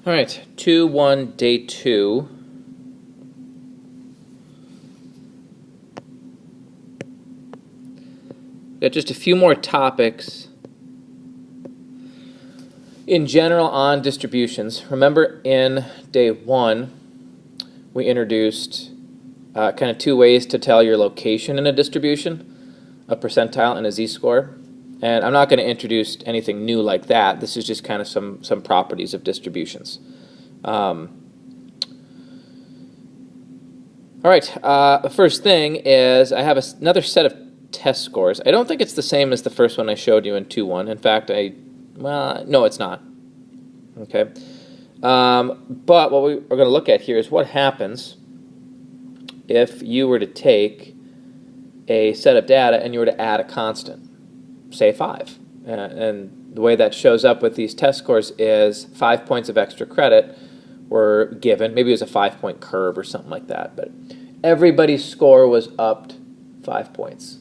All right, 2-1, day 2. Got just a few more topics in general on distributions. Remember in day 1, we introduced kind of 2 ways to tell your location in a distribution, a percentile and a z-score. And I'm not going to introduce anything new like that. This is just kind of some properties of distributions. All right, the first thing is I have another set of test scores. I don't think it's the same as the first one I showed you in 2-1. In fact, no, it's not. Okay. But what we're going to look at here is what happens if you were to take a set of data and you were to add a constant, say 5. And the way that shows up with these test scores is 5 points of extra credit were given. Maybe it was a 5-point curve or something like that, but everybody's score was upped 5 points.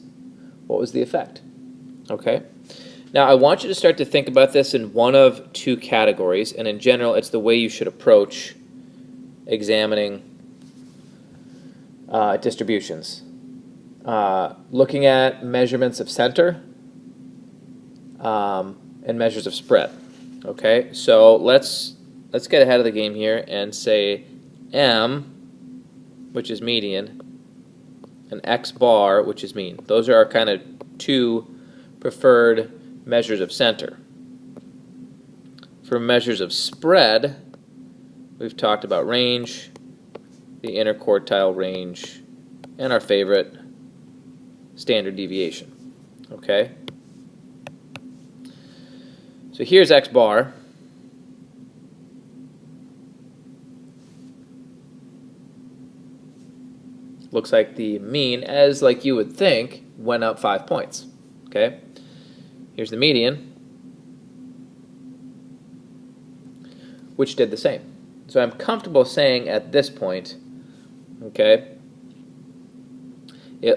What was the effect? Okay. Now I want you to start to think about this in one of 2 categories, and in general it's the way you should approach examining distributions. Looking at measurements of center and measures of spread. Okay, so let's get ahead of the game here and say M, which is median, and X bar, which is mean. Those are our kind of 2 preferred measures of center. For measures of spread, we've talked about range, the interquartile range, and our favorite, standard deviation. Okay? So here's X bar. Looks like the mean, as like you would think, went up 5 points. Okay? Here's the median, which did the same. So I'm comfortable saying at this point, okay,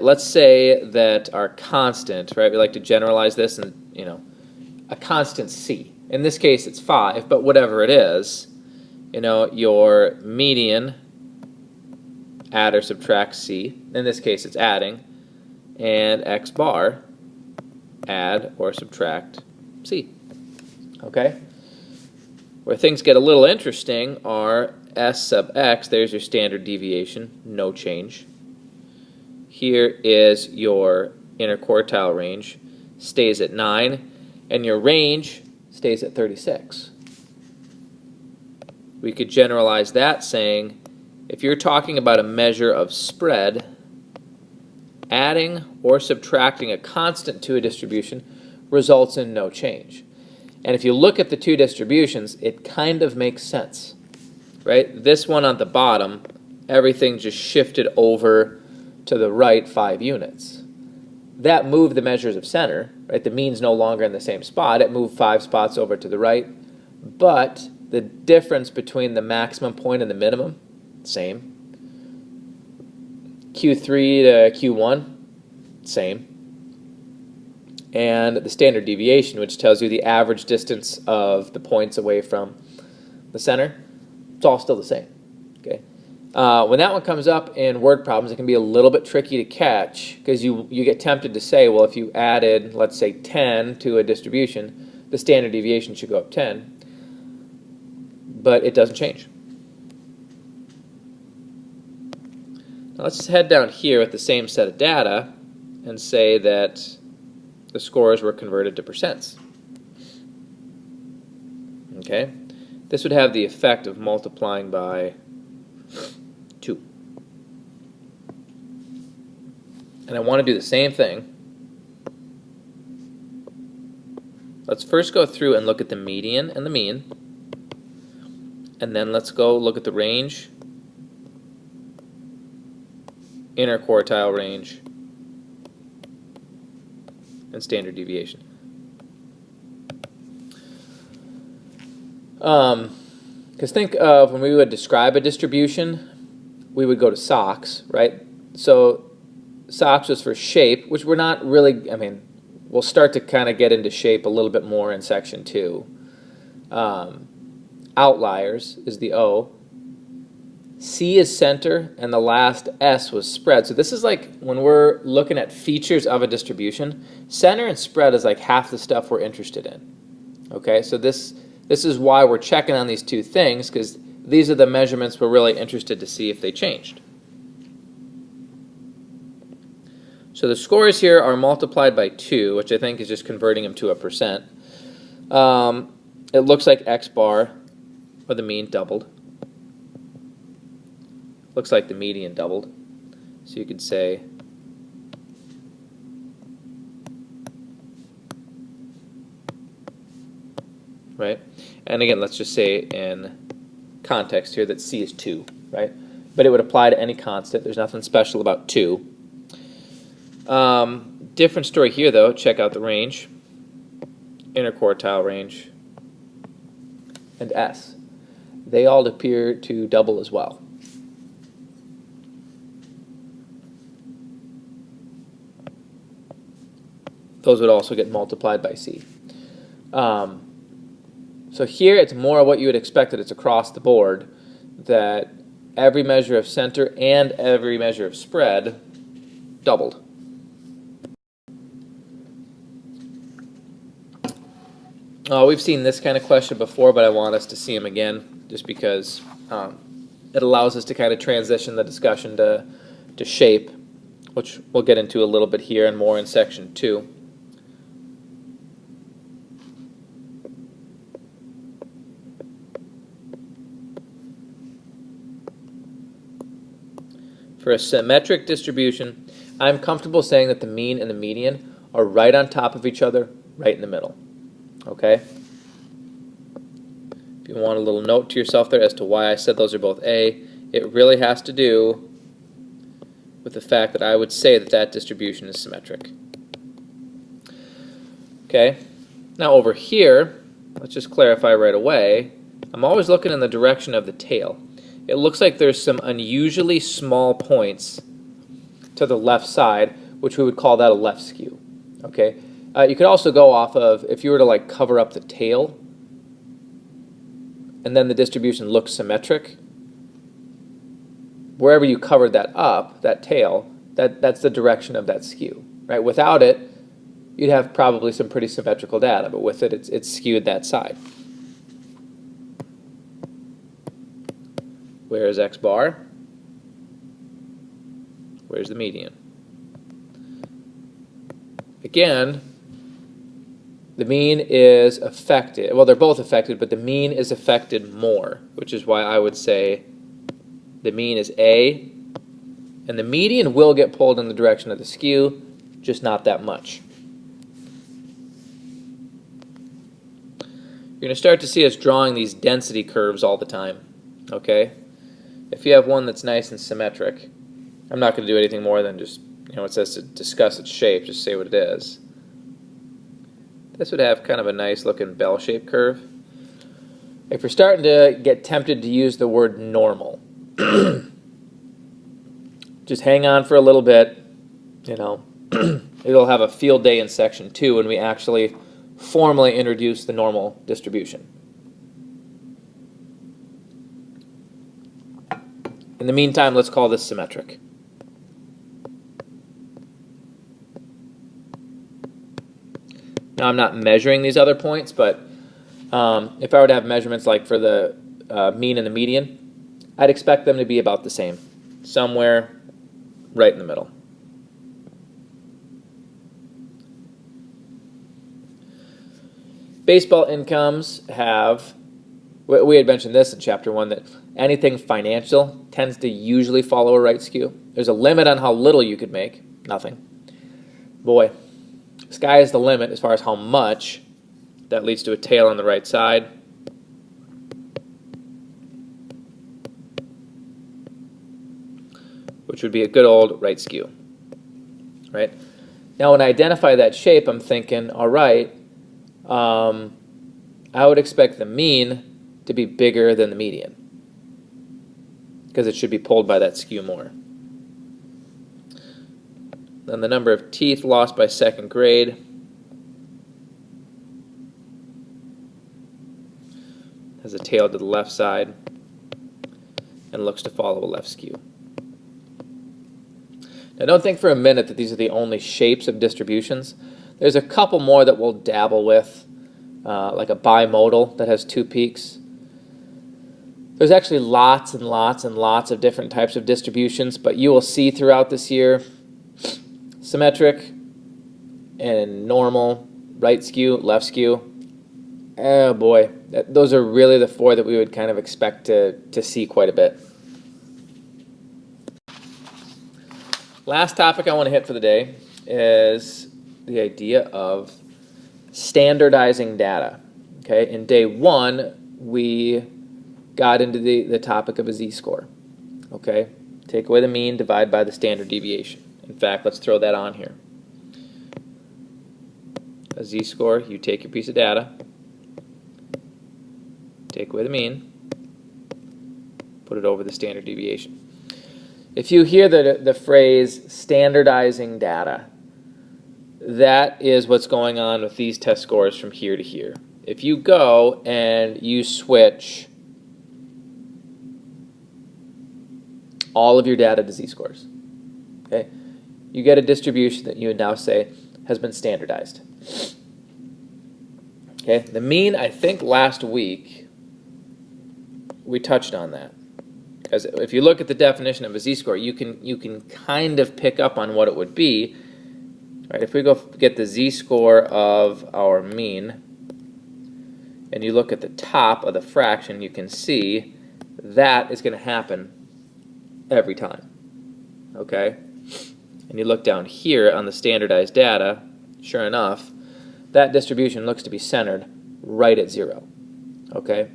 let's say that our constant, right, we like to generalize this and, a constant C. In this case it's 5, but whatever it is, your median add or subtract C. In this case it's adding, and X bar add or subtract C. Okay? Where things get a little interesting are S sub X, there's your standard deviation, no change. Here is your interquartile range, stays at 9, and your range stays at 36. We could generalize that saying, if you're talking about a measure of spread, adding or subtracting a constant to a distribution results in no change. And if you look at the 2 distributions, it kind of makes sense, right? This one on the bottom, everything just shifted over to the right 5 units. That moved the measures of center, right? The mean's no longer in the same spot. It moved 5 spots over to the right, but the difference between the maximum point and the minimum, same. Q3 to Q1, same. And the standard deviation, which tells you the average distance of the points away from the center, it's all still the same. Okay. When that one comes up in word problems, it can be a little bit tricky to catch because you get tempted to say, well, if you added, let's say, 10 to a distribution, the standard deviation should go up 10. But it doesn't change. Now let's head down here with the same set of data and say that the scores were converted to percents. Okay? This would have the effect of multiplying by 2. And I want to do the same thing. Let's first go through and look at the median and the mean. And then let's go look at the range, interquartile range, and standard deviation. Because think of when we would describe a distribution, we would go to SOX, right? So SOX was for shape, which we're not really, we'll start to kind of get into shape a little bit more in section 2. outliers is the O. C is center, and the last S was spread. So this is like when we're looking at features of a distribution, center and spread is like half the stuff we're interested in. Okay, so this is why we're checking on these two things, because these are the measurements we're really interested to see if they changed. So the scores here are multiplied by 2, which I think is just converting them to a percent. It looks like X bar, or the mean, doubled. Looks like the median doubled. So you could say right? And again, let's just say in context here that C is 2, right? But it would apply to any constant. There's nothing special about 2. Different story here, though. Check out the range, interquartile range, and S. They all appear to double as well. Those would also get multiplied by C. So here it's more of what you would expect, that it's across the board, that every measure of center and every measure of spread doubled. We've seen this kind of question before, but I want us to see them again just because it allows us to kind of transition the discussion to shape, which we'll get into a little bit here and more in section 2. For a symmetric distribution, I'm comfortable saying that the mean and the median are right on top of each other, right in the middle. Okay? If you want a little note to yourself there as to why I said those are both A, it really has to do with the fact that I would say that that distribution is symmetric. Okay? Now over here, let's just clarify right away, I'm always looking in the direction of the tail. It looks like there's some unusually small points to the left side, which we would call that a left skew. Okay? You could also go off of, if you were to like cover up the tail, and then the distribution looks symmetric, wherever you covered that up, that tail, that's the direction of that skew. Right? Without it, you'd have probably some pretty symmetrical data, but with it, it's skewed that side. Where's X bar? Where's the median? Again, the mean is affected. Well, they're both affected, but the mean is affected more, which is why I would say the mean is A, and the median will get pulled in the direction of the skew, just not that much. You're going to start to see us drawing these density curves all the time, okay? If you have one that's nice and symmetric, I'm not going to do anything more than just, it says to discuss its shape, just say what it is. This would have kind of a nice looking bell-shaped curve. If you're starting to get tempted to use the word normal, just hang on for a little bit, it'll have a field day in section 2 when we actually formally introduce the normal distribution. In the meantime, let's call this symmetric. Now, I'm not measuring these other points, but if I were to have measurements like for the mean and the median, I'd expect them to be about the same, somewhere right in the middle. Baseball incomes have, we had mentioned this in chapter 1, that anything financial tends to usually follow a right skew. There's a limit on how little you could make. Nothing. Boy, sky is the limit as far as how much. That leads to a tail on the right side. Which would be a good old right skew. Right? Now when I identify that shape, I'm thinking, all right, I would expect the mean to be bigger than the median, because it should be pulled by that skew more. Then the number of teeth lost by second grade. has a tail to the left side, and looks to follow a left skew. Now don't think for a minute that these are the only shapes of distributions. There's a couple more that we'll dabble with, like a bimodal that has two peaks. There's actually lots and lots and lots of different types of distributions, but you will see throughout this year symmetric and normal, right skew, left skew. Oh boy, those are really the four that we would kind of expect to see quite a bit. Last topic I want to hit for the day is the idea of standardizing data. Okay, in day one, we got into the topic of a z-score. Okay, take away the mean, divide by the standard deviation. In fact, let's throw that on here. A z-score, you take your piece of data, take away the mean, put it over the standard deviation. If you hear the phrase standardizing data, that is what's going on with these test scores from here to here. If you go and you switch all of your data to z-scores, okay, you get a distribution that you would now say has been standardized. Okay, the mean, I think last week we touched on that. Because if you look at the definition of a z-score, you can kind of pick up on what it would be. Right, if we go get the z-score of our mean, and you look at the top of the fraction, you can see that is going to happen every time. Okay? And you look down here on the standardized data, sure enough, that distribution looks to be centered right at 0. Okay?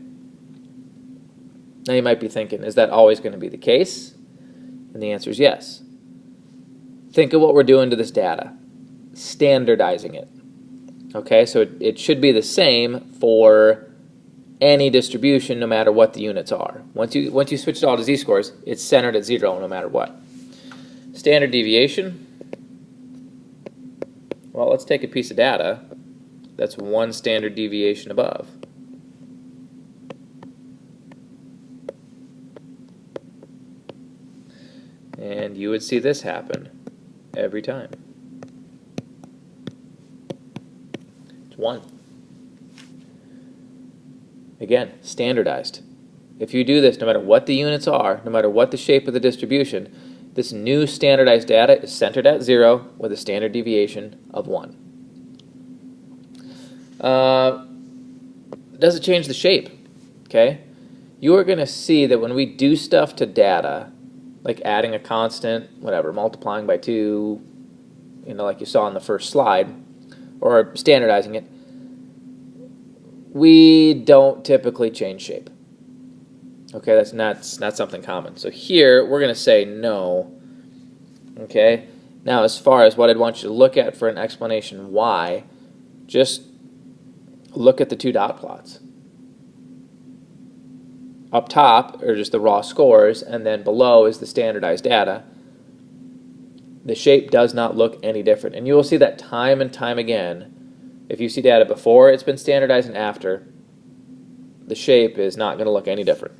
Now you might be thinking, is that always going to be the case? And the answer is yes. Think of what we're doing to this data. Standardizing it. Okay, so it should be the same for any distribution no matter what the units are. Once you switch it all to z-scores, it's centered at 0 no matter what. Standard deviation. Well, let's take a piece of data that's one standard deviation above. And you would see this happen every time. It's 1. Again, standardized. If you do this, no matter what the units are, no matter what the shape of the distribution, this new standardized data is centered at 0 with a standard deviation of 1. Does it change the shape? Okay? You are going to see that when we do stuff to data, like adding a constant, whatever, multiplying by 2, like you saw on the first slide, or standardizing it, we don't typically change shape. Okay, that's not something common. So here, we're going to say no. Okay, now as far as what I'd want you to look at for an explanation why, just look at the 2 dot plots. Up top are just the raw scores, and then below is the standardized data. The shape does not look any different. And you will see that time and time again. If you see data before it's been standardized and after, the shape is not going to look any different.